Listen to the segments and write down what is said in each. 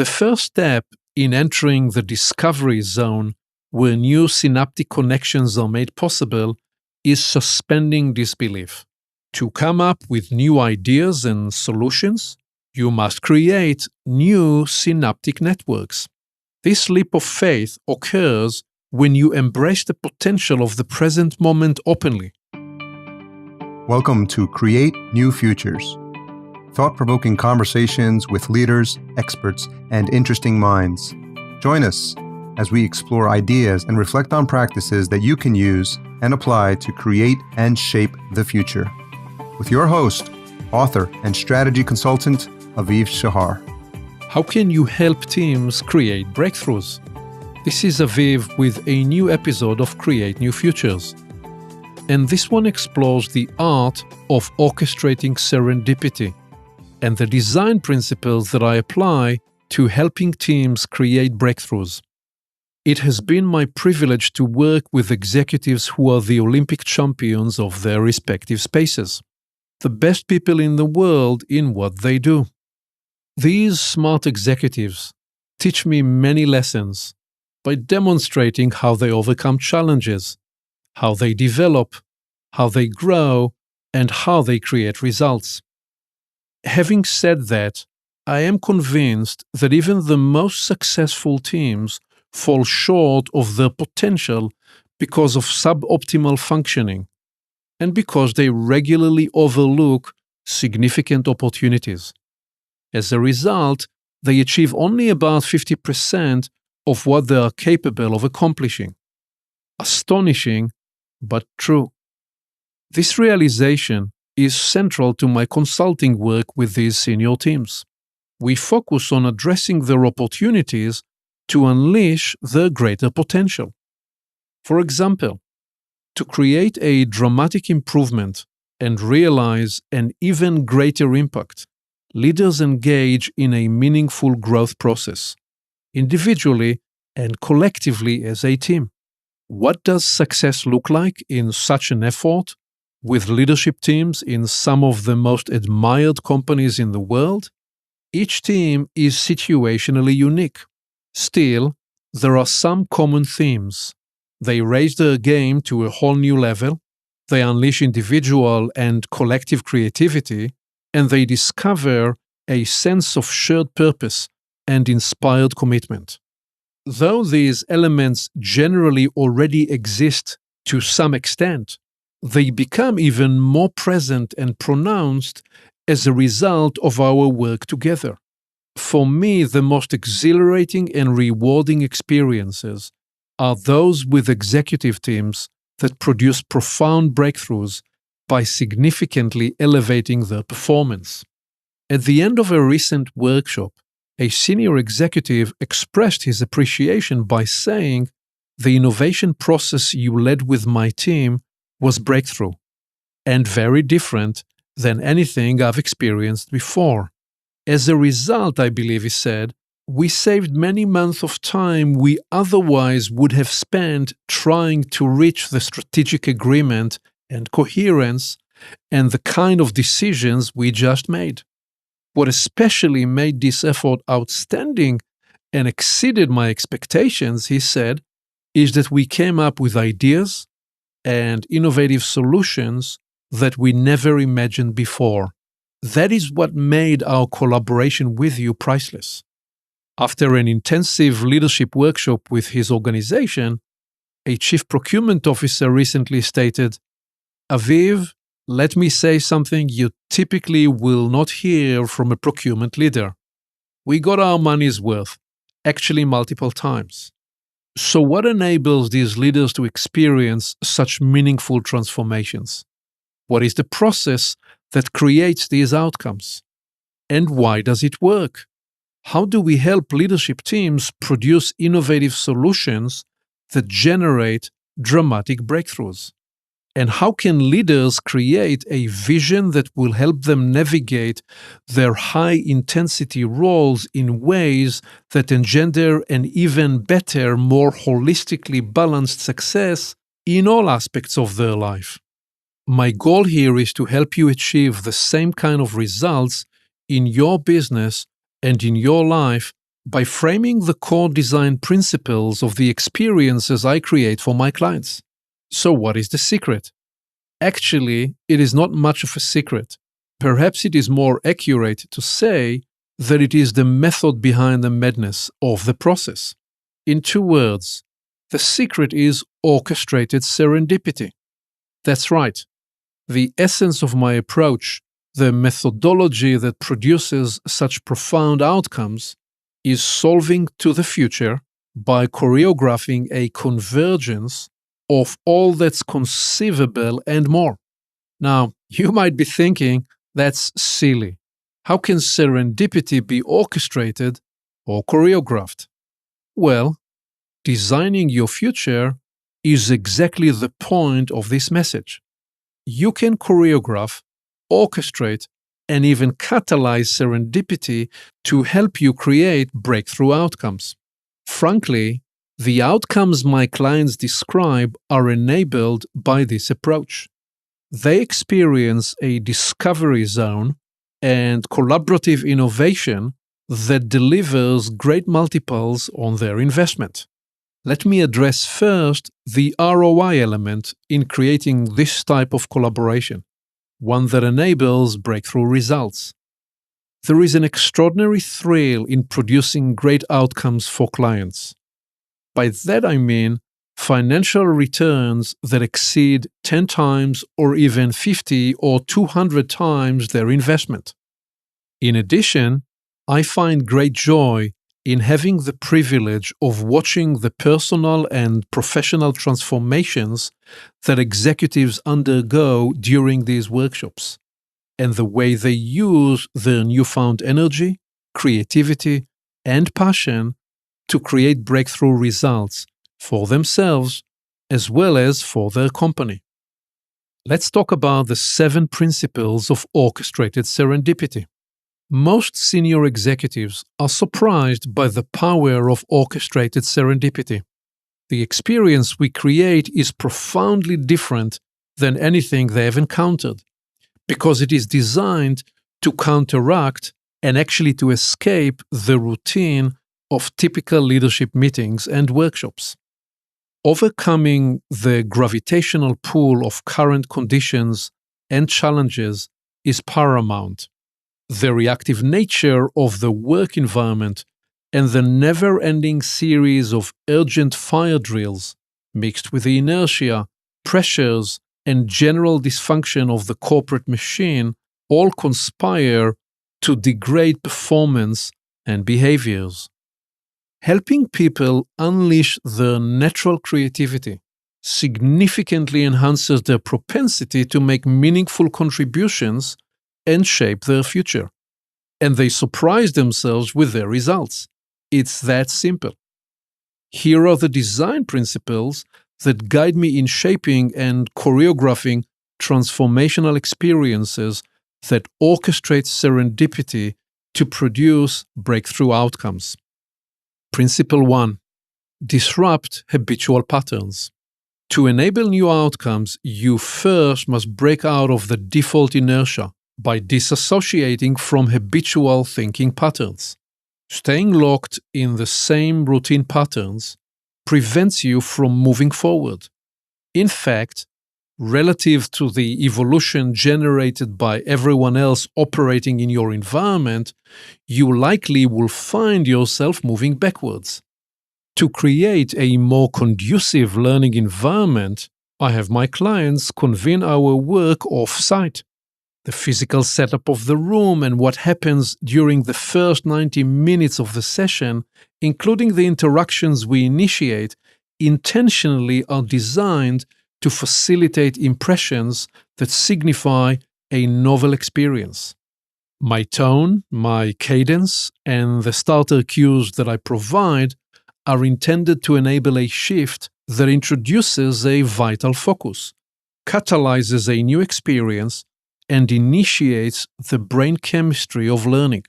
The first step in entering the discovery zone, where new synaptic connections are made possible, is suspending disbelief. To come up with new ideas and solutions, you must create new synaptic networks. This leap of faith occurs when you embrace the potential of the present moment openly. Welcome to Create New Futures, thought-provoking conversations with leaders, experts, and interesting minds. Join us as we explore ideas and reflect on practices that you can use and apply to create and shape the future. With your host, author, and strategy consultant, Aviv Shahar. How can you help teams create breakthroughs? This is Aviv with a new episode of Create New Futures. And this one explores the art of orchestrating serendipity and the design principles that I apply to helping teams create breakthroughs. It has been my privilege to work with executives who are the Olympic champions of their respective spaces, the best people in the world in what they do. These smart executives teach me many lessons by demonstrating how they overcome challenges, how they develop, how they grow, and how they create results. Having said that, I am convinced that even the most successful teams fall short of their potential because of suboptimal functioning and because they regularly overlook significant opportunities. As a result, they achieve only about 50% of what they are capable of accomplishing. Astonishing, but true. This realization is central to my consulting work with these senior teams. We focus on addressing their opportunities to unleash their greater potential. For example, to create a dramatic improvement and realize an even greater impact, leaders engage in a meaningful growth process, individually and collectively as a team. What does success look like in such an effort with leadership teams in some of the most admired companies in the world? Each team is situationally unique. Still, there are some common themes. They raise their game to a whole new level, they unleash individual and collective creativity, and they discover a sense of shared purpose and inspired commitment. Though these elements generally already exist to some extent, they become even more present and pronounced as a result of our work together. For me, the most exhilarating and rewarding experiences are those with executive teams that produce profound breakthroughs by significantly elevating their performance. At the end of a recent workshop, a senior executive expressed his appreciation by saying, "The innovation process you led with my team was breakthrough, and very different than anything I've experienced before. As a result," I believe he said, "we saved many months of time we otherwise would have spent trying to reach the strategic agreement and coherence and the kind of decisions we just made. What especially made this effort outstanding and exceeded my expectations," he said, "is that we came up with ideas and innovative solutions that we never imagined before. That is what made our collaboration with you priceless." After an intensive leadership workshop with his organization, a chief procurement officer recently stated, "Aviv, let me say something you typically will not hear from a procurement leader. We got our money's worth, actually multiple times." So what enables these leaders to experience such meaningful transformations? What is the process that creates these outcomes? And why does it work? How do we help leadership teams produce innovative solutions that generate dramatic breakthroughs? And how can leaders create a vision that will help them navigate their high-intensity roles in ways that engender an even better, more holistically balanced success in all aspects of their life? My goal here is to help you achieve the same kind of results in your business and in your life by framing the core design principles of the experiences I create for my clients. So what is the secret? Actually, it is not much of a secret. Perhaps it is more accurate to say that it is the method behind the madness of the process. In 2 words, the secret is orchestrated serendipity. That's right. The essence of my approach, the methodology that produces such profound outcomes, is solving to the future by choreographing a convergence of all that's conceivable and more. Now, you might be thinking, that's silly. How can serendipity be orchestrated or choreographed? Well, designing your future is exactly the point of this message. You can choreograph, orchestrate, and even catalyze serendipity to help you create breakthrough outcomes. Frankly, the outcomes my clients describe are enabled by this approach. They experience a discovery zone and collaborative innovation that delivers great multiples on their investment. Let me address first the ROI element in creating this type of collaboration, one that enables breakthrough results. There is an extraordinary thrill in producing great outcomes for clients. By that I mean financial returns that exceed 10 times or even 50 or 200 times their investment. In addition, I find great joy in having the privilege of watching the personal and professional transformations that executives undergo during these workshops, and the way they use their newfound energy, creativity, and passion to create breakthrough results for themselves as well as for their company. Let's talk about the 7 principles of orchestrated serendipity. Most senior executives are surprised by the power of orchestrated serendipity. The experience we create is profoundly different than anything they have encountered, because it is designed to counteract and actually to escape the routine of typical leadership meetings and workshops. Overcoming the gravitational pull of current conditions and challenges is paramount. The reactive nature of the work environment and the never-ending series of urgent fire drills, mixed with the inertia, pressures, and general dysfunction of the corporate machine, all conspire to degrade performance and behaviors. Helping people unleash their natural creativity significantly enhances their propensity to make meaningful contributions and shape their future. And they surprise themselves with their results. It's that simple. Here are the design principles that guide me in shaping and choreographing transformational experiences that orchestrate serendipity to produce breakthrough outcomes. Principle 1. Disrupt habitual patterns. To enable new outcomes, you first must break out of the default inertia by disassociating from habitual thinking patterns. Staying locked in the same routine patterns prevents you from moving forward. In fact, relative to the evolution generated by everyone else operating in your environment, you likely will find yourself moving backwards. To create a more conducive learning environment, I have my clients convene our work off-site. The physical setup of the room and what happens during the first 90 minutes of the session, including the interactions we initiate, intentionally are designed to facilitate impressions that signify a novel experience. My tone, my cadence, and the starter cues that I provide are intended to enable a shift that introduces a vital focus, catalyzes a new experience, and initiates the brain chemistry of learning.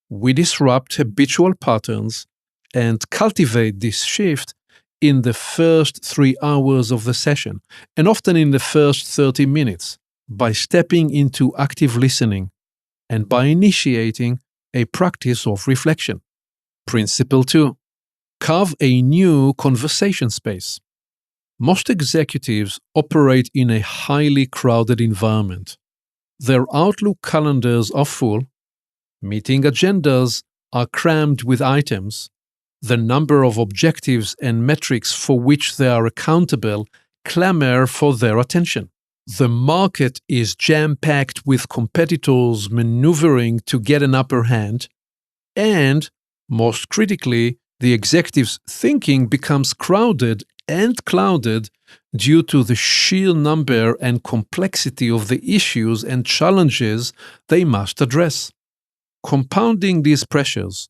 We disrupt habitual patterns and cultivate this shift in the first 3 hours of the session, and often in the first 30 minutes, by stepping into active listening and by initiating a practice of reflection. Principle 2. Carve a new conversation space. Most executives operate in a highly crowded environment. Their Outlook calendars are full, meeting agendas are crammed with items, the number of objectives and metrics for which they are accountable clamor for their attention. The market is jam-packed with competitors maneuvering to get an upper hand, and, most critically, the executive's thinking becomes crowded and clouded due to the sheer number and complexity of the issues and challenges they must address. Compounding these pressures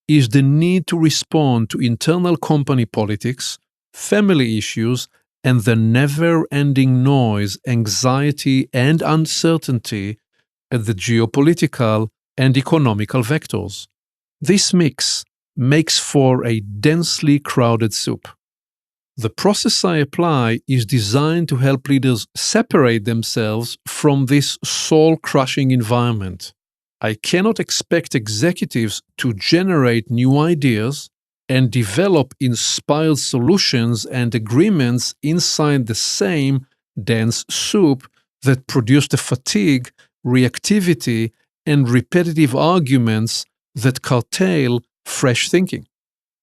is the need to respond to internal company politics, family issues, and the never-ending noise, anxiety, and uncertainty at the geopolitical and economical vectors. This mix makes for a densely crowded soup. The process I apply is designed to help leaders separate themselves from this soul-crushing environment. I cannot expect executives to generate new ideas and develop inspired solutions and agreements inside the same dense soup that produce the fatigue, reactivity, and repetitive arguments that curtail fresh thinking.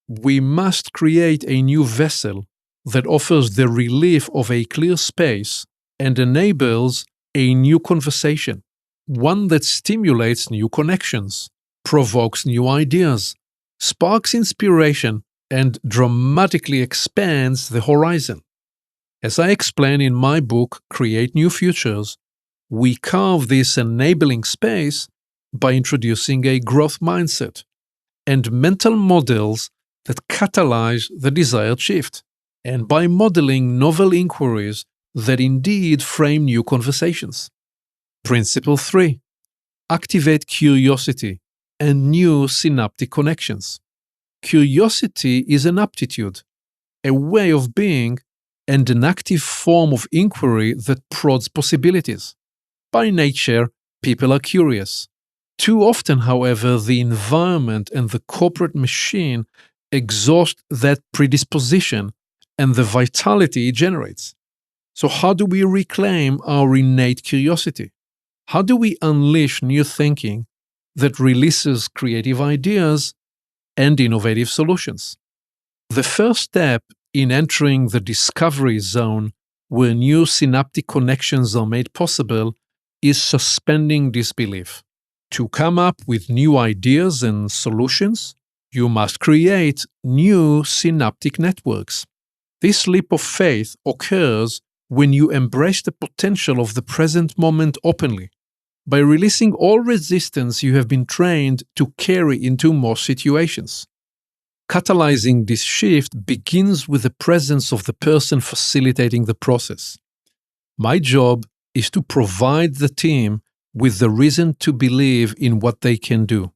We must create a new vessel that offers the relief of a clear space and enables a new conversation, one that stimulates new connections, provokes new ideas, sparks inspiration, and dramatically expands the horizon. As I explain in my book, Create New Futures, we carve this enabling space by introducing a growth mindset and mental models that catalyze the desired shift, and by modeling novel inquiries that indeed frame new conversations. Principle 3. Activate curiosity and new synaptic connections. Curiosity is an aptitude, a way of being, and an active form of inquiry that prods possibilities. By nature, people are curious. Too often, however, the environment and the corporate machine exhaust that predisposition and the vitality it generates. So how do we reclaim our innate curiosity? How do we unleash new thinking that releases creative ideas and innovative solutions? The first step in entering the discovery zone where new synaptic connections are made possible is suspending disbelief. To come up with new ideas and solutions, you must create new synaptic networks. This leap of faith occurs when you embrace the potential of the present moment openly, by releasing all resistance you have been trained to carry into more situations. Catalyzing this shift begins with the presence of the person facilitating the process. My job is to provide the team with the reason to believe in what they can do.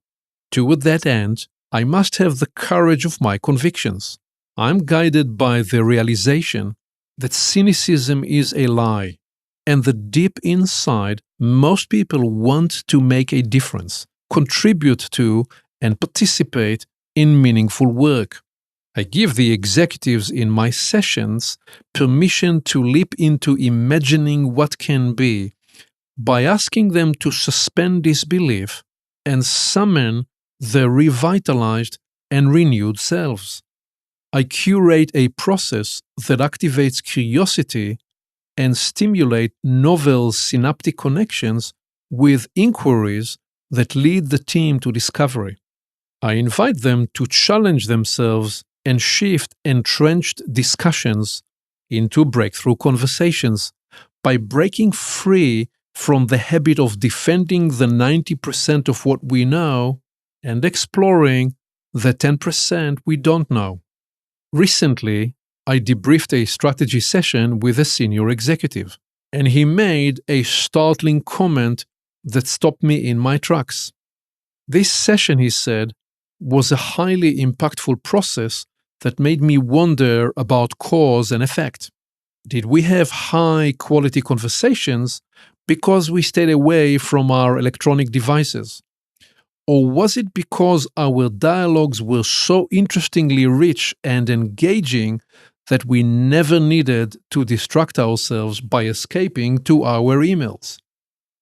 Toward that end, I must have the courage of my convictions. I'm guided by the realization that cynicism is a lie, and that deep inside, most people want to make a difference, contribute to, and participate in meaningful work. I give the executives in my sessions permission to leap into imagining what can be by asking them to suspend disbelief and summon their revitalized and renewed selves. I curate a process that activates curiosity and stimulates novel synaptic connections with inquiries that lead the team to discovery. I invite them to challenge themselves and shift entrenched discussions into breakthrough conversations by breaking free from the habit of defending the 90% of what we know and exploring the 10% we don't know. Recently, I debriefed a strategy session with a senior executive, and he made a startling comment that stopped me in my tracks. This session, he said, was a highly impactful process that made me wonder about cause and effect. Did we have high-quality conversations because we stayed away from our electronic devices? Or was it because our dialogues were so interestingly rich and engaging that we never needed to distract ourselves by escaping to our emails?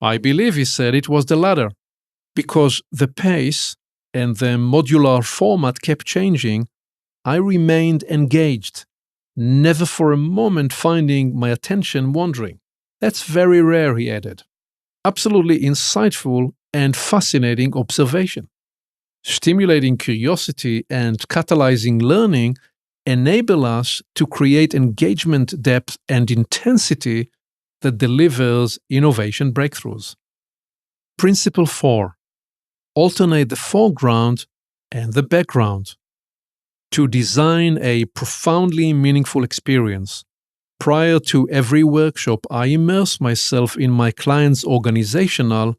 I believe he said it was the latter, because the pace and the modular format kept changing. I remained engaged, never for a moment finding my attention wandering. That's very rare, he added. Absolutely insightful and fascinating observation. Stimulating curiosity and catalyzing learning enable us to create engagement depth and intensity that delivers innovation breakthroughs. Principle 4. Alternate the foreground and the background. To design a profoundly meaningful experience, prior to every workshop, I immerse myself in my client's organizational,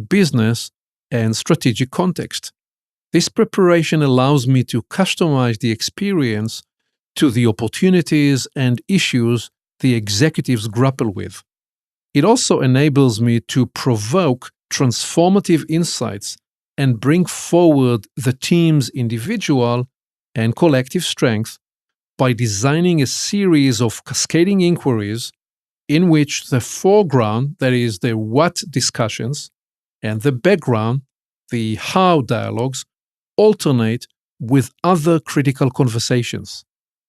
business, and strategic context. This preparation allows me to customize the experience to the opportunities and issues the executives grapple with. It also enables me to provoke transformative insights and bring forward the team's individual and collective strength by designing a series of cascading inquiries in which the foreground, that is, the what discussions, and the background, the how dialogues, alternate with other critical conversations.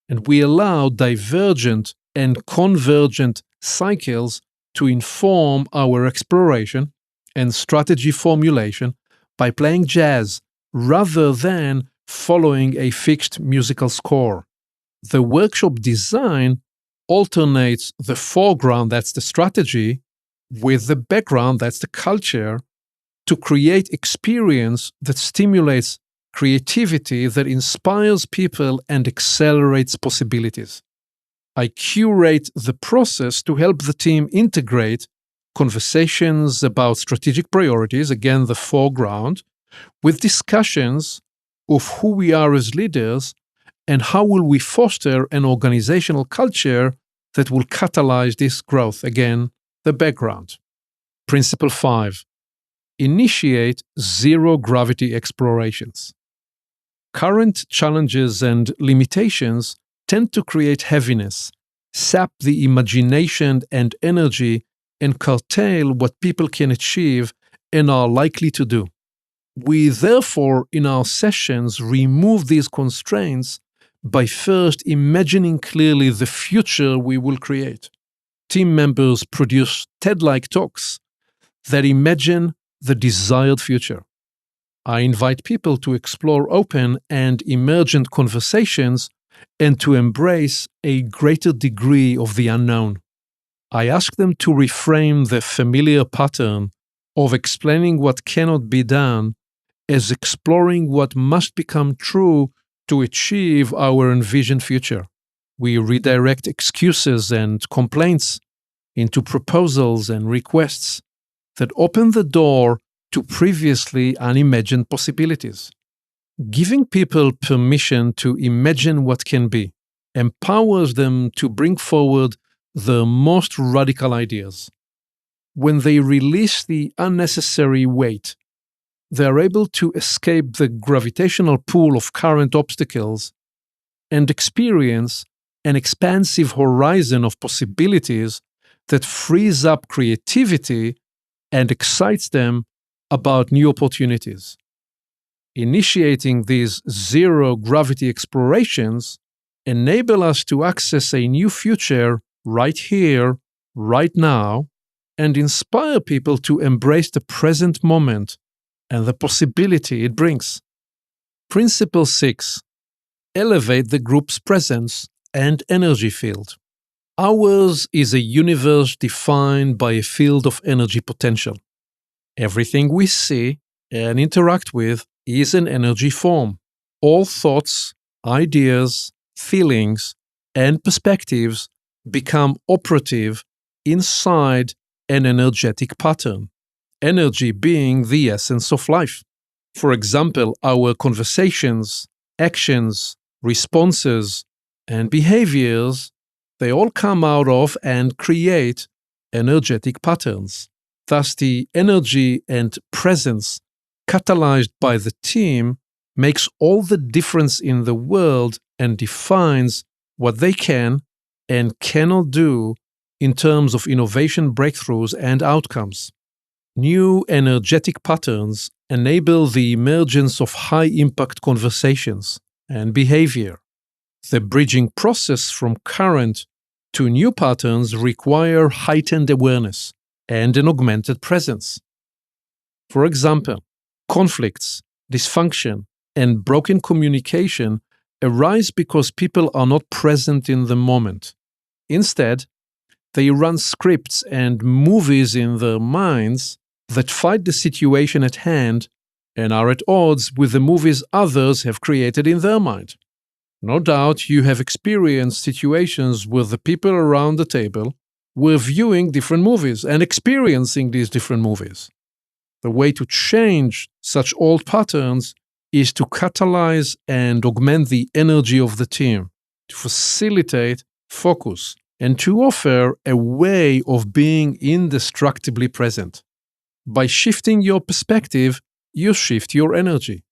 And we allow divergent and convergent cycles to inform our exploration and strategy formulation by playing jazz rather than following a fixed musical score. The workshop design alternates the foreground, that's the strategy, with the background, that's the culture, to create experience that stimulates creativity, that inspires people and accelerates possibilities. I curate the process to help the team integrate conversations about strategic priorities, again the foreground, with discussions of who we are as leaders and how will we foster an organizational culture that will catalyze this growth, again the background. Principle 5. Initiate zero-gravity explorations. Current challenges and limitations tend to create heaviness, sap the imagination and energy, and curtail what people can achieve and are likely to do. We therefore, in our sessions, remove these constraints by first imagining clearly the future we will create. Team members produce TED-like talks that imagine the desired future. I invite people to explore open and emergent conversations and to embrace a greater degree of the unknown. I ask them to reframe the familiar pattern of explaining what cannot be done as exploring what must become true to achieve our envisioned future. We redirect excuses and complaints into proposals and requests that open the door to previously unimagined possibilities. Giving people permission to imagine what can be empowers them to bring forward their most radical ideas. When they release the unnecessary weight, they are able to escape the gravitational pull of current obstacles and experience an expansive horizon of possibilities that frees up creativity and excites them about new opportunities. Initiating these zero-gravity explorations enable us to access a new future right here, right now, and inspire people to embrace the present moment and the possibility it brings. Principle 6. Elevate the group's presence and energy field. Ours is a universe defined by a field of energy potential. Everything we see and interact with is an energy form. All thoughts, ideas, feelings, and perspectives become operative inside an energetic pattern, energy being the essence of life. For example, our conversations, actions, responses, and behaviors, they all come out of and create energetic patterns. Thus, the energy and presence catalyzed by the team, makes all the difference in the world and defines what they can and cannot do in terms of innovation breakthroughs and outcomes. New energetic patterns enable the emergence of high-impact conversations and behavior. The bridging process from current to new patterns require heightened awareness and an augmented presence. For example, conflicts, dysfunction, and broken communication arise because people are not present in the moment. Instead, they run scripts and movies in their minds that fight the situation at hand and are at odds with the movies others have created in their mind. No doubt you have experienced situations where the people around the table were viewing different movies and experiencing these different movies. The way to change such old patterns is to catalyze and augment the energy of the team, to facilitate focus, and to offer a way of being indestructibly present. By shifting your perspective, you shift your energy.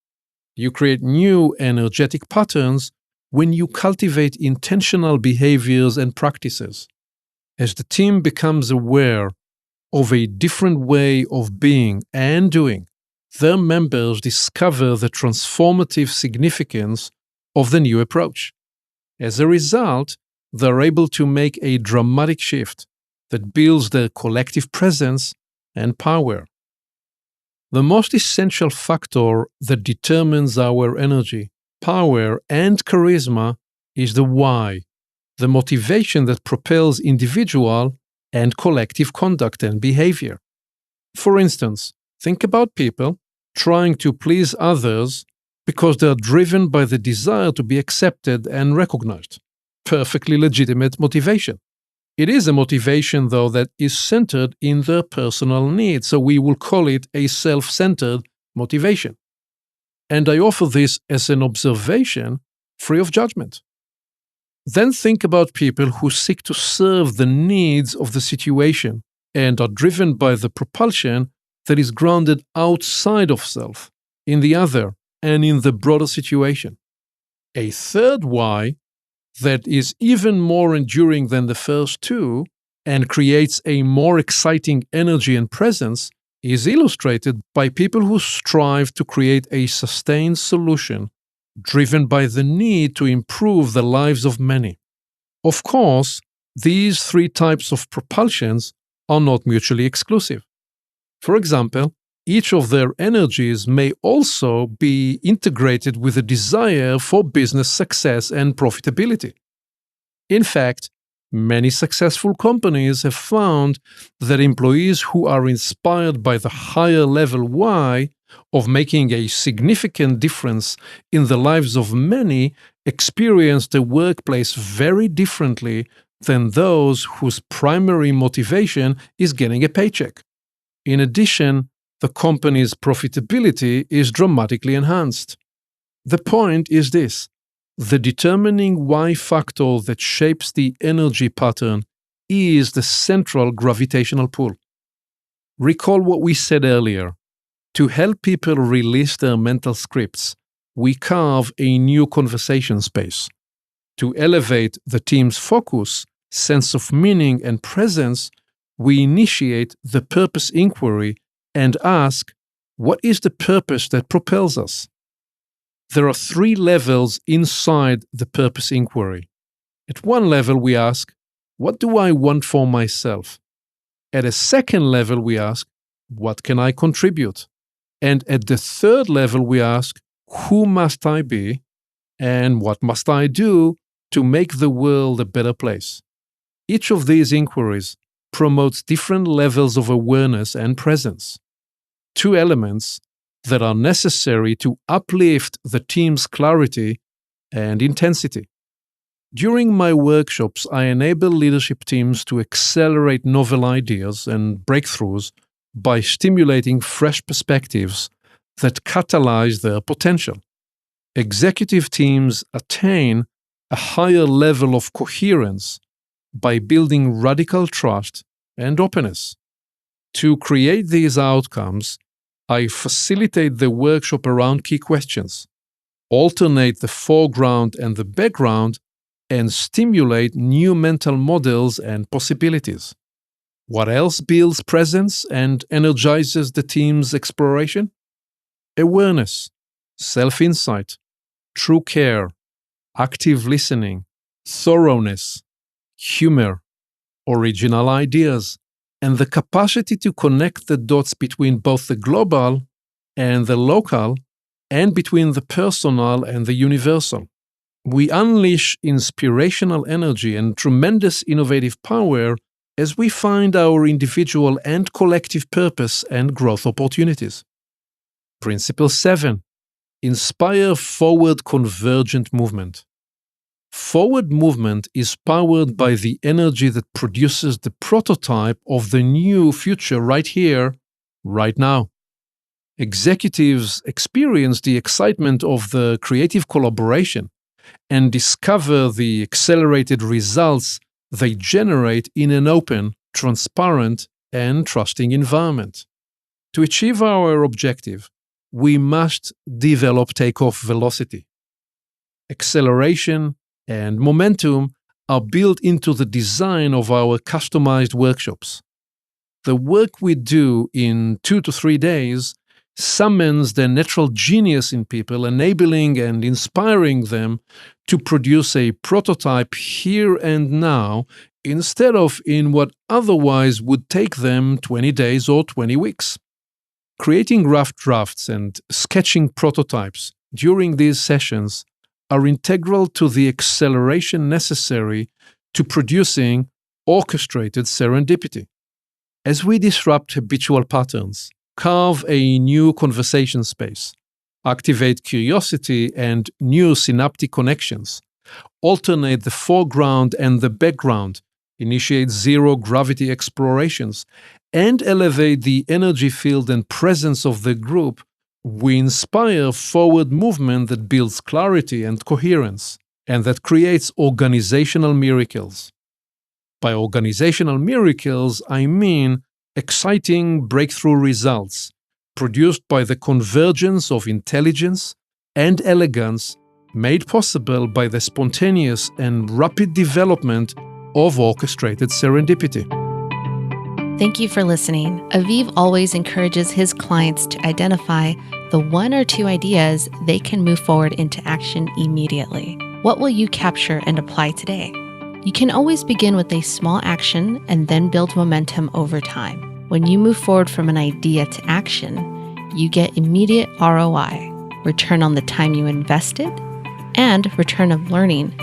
You create new energetic patterns when you cultivate intentional behaviors and practices. As the team becomes aware of a different way of being and doing, their members discover the transformative significance of the new approach. As a result, they're able to make a dramatic shift that builds their collective presence and power. The most essential factor that determines our energy, power, and charisma is the why, the motivation that propels individual and collective conduct and behavior. For instance, think about people trying to please others because they are driven by the desire to be accepted and recognized. Perfectly legitimate motivation. It is a motivation, though, that is centered in their personal needs, so we will call it a self-centered motivation. And I offer this as an observation free of judgment. Then think about people who seek to serve the needs of the situation and are driven by the propulsion that is grounded outside of self, in the other, and in the broader situation. A third why that is even more enduring than the first two and creates a more exciting energy and presence is illustrated by people who strive to create a sustained solution driven by the need to improve the lives of many. Of course, these three types of propulsions are not mutually exclusive. For example, each of their energies may also be integrated with a desire for business success and profitability. In fact, many successful companies have found that employees who are inspired by the higher level why of making a significant difference in the lives of many experience the workplace very differently than those whose primary motivation is getting a paycheck. In addition, the company's profitability is dramatically enhanced. The point is this: the determining why factor that shapes the energy pattern is the central gravitational pull. Recall what we said earlier. To help people release their mental scripts, we carve a new conversation space. To elevate the team's focus, sense of meaning, and presence, we initiate the purpose inquiry and ask, what is the purpose that propels us? There are three levels inside the purpose inquiry. At one level, we ask, what do I want for myself? At a second level, we ask, what can I contribute? And at the third level, we ask, who must I be? And what must I do to make the world a better place? Each of these inquiries promotes different levels of awareness and presence. Two elements that are necessary to uplift the team's clarity and intensity. During my workshops, I enable leadership teams to accelerate novel ideas and breakthroughs by stimulating fresh perspectives that catalyze their potential. Executive teams attain a higher level of coherence by building radical trust and openness. To create these outcomes, I facilitate the workshop around key questions, alternate the foreground and the background, and stimulate new mental models and possibilities. What else builds presence and energizes the team's exploration? Awareness, self-insight, true care, active listening, thoroughness, humor, original ideas, and the capacity to connect the dots between both the global and the local, and between the personal and the universal. We unleash inspirational energy and tremendous innovative power as we find our individual and collective purpose and growth opportunities. Principle 7. Inspire forward convergent movement. Forward movement is powered by the energy that produces the prototype of the new future right here, right now. Executives experience the excitement of the creative collaboration and discover the accelerated results they generate in an open, transparent, and trusting environment. To achieve our objective, we must develop takeoff velocity. Acceleration and momentum are built into the design of our customized workshops. The work we do in 2 to 3 days summons the natural genius in people, enabling and inspiring them to produce a prototype here and now instead of in what otherwise would take them 20 days or 20 weeks. Creating rough drafts and sketching prototypes during these sessions are integral to the acceleration necessary to producing orchestrated serendipity. As we disrupt habitual patterns, carve a new conversation space, activate curiosity and new synaptic connections, alternate the foreground and the background, initiate zero-gravity explorations, and elevate the energy field and presence of the group, we inspire forward movement that builds clarity and coherence, and that creates organizational miracles. By organizational miracles, I mean exciting breakthrough results produced by the convergence of intelligence and elegance made possible by the spontaneous and rapid development of orchestrated serendipity. Thank you for listening. Aviv always encourages his clients to identify the 1 or 2 ideas they can move forward into action immediately. What will you capture and apply today? You can always begin with a small action and then build momentum over time. When you move forward from an idea to action, you get immediate ROI, return on the time you invested, and return of learning.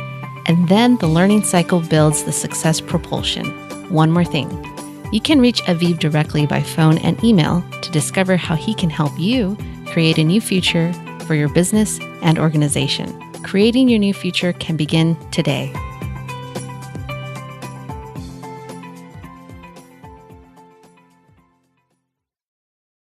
And then the learning cycle builds the success propulsion. One more thing. You can reach Aviv directly by phone and email to discover how he can help you create a new future for your business and organization. Creating your new future can begin today.